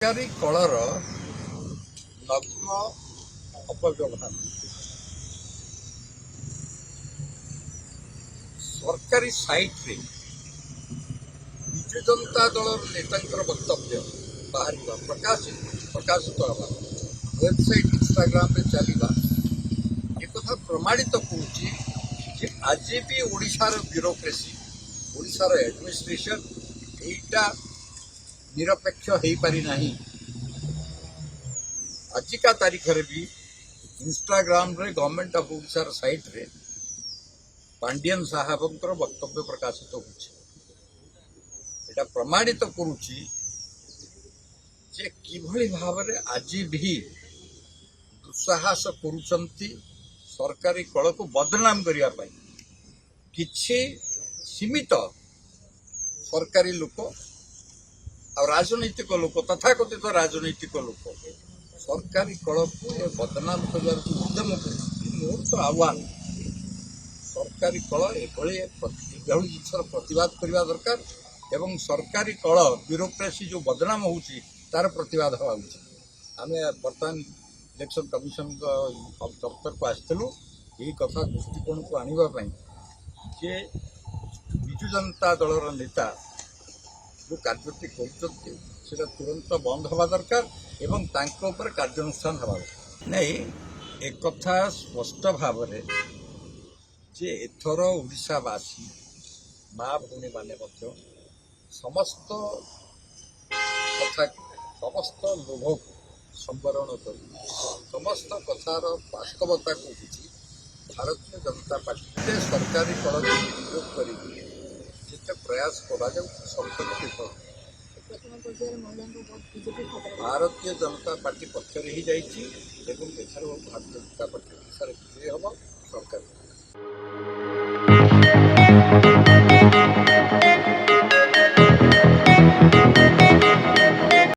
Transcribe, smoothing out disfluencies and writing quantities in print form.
सरकारी कलर नग्न अपव्यवहार सरकारी साइट रे विजु जनता दल नेता वक्तव्य बाहर प्रकाशित हवा वेबसाइट इंस्टाग्राम रे चलवा एक प्रमाणित करुच्ची आज भी ओडिशार ब्यूरोक्रेसी ओडिशार एडमिनिस्ट्रेशन एटा निरपेक्ष हो पारि नहीं। आजिका तारीख रे भी इंस्टाग्राम रे गवर्नमेंट ऑफ ओडिशार साइट रे पांडियन साहबंकर वक्तव्य प्रकाशित होता प्रमाणित करुच्ची जे किभली भाव रे आज भी दुस्साहस करुचंती सरकारी कल को बदनाम करिया पाई किछि सीमित सरकारी लोक और राजनैतिक लोक तथाकथित राजनैतिक लोक सरकारी कल को बदनाम कर उद्यम कर मोर तो आह्वान सरकारी कल एभली जिनसर प्रतिवाद करने दरकार एवं सरकारी कल ब्यूरोक्रेसी जो बदनाम होउची तार प्रतिवाद हवा उचित। आम बर्तमान इलेक्शन कमिशन दफ्तर को आसलु यही कथा दृष्टिकोण को आने जे विजु जनता दलर नेता जो कार्यटी कर तुरंत बंद हवा दरकार एवं कार्यानुष्ठान हवा नहीं एक कथा स्पष्ट भाव जे एथर ओडिशावासी माँ भौणी माने समस्त कथा समस्त लोभ संवरण कर समस्त कथार वास्तवता को बुझी भारतीय जनता पार्टी सरकारी कल विरोध कर प्रयास करा भारतीय जनता पार्टी पक्षर ही भारतीय जनता पार्टी विजय हम सरकार।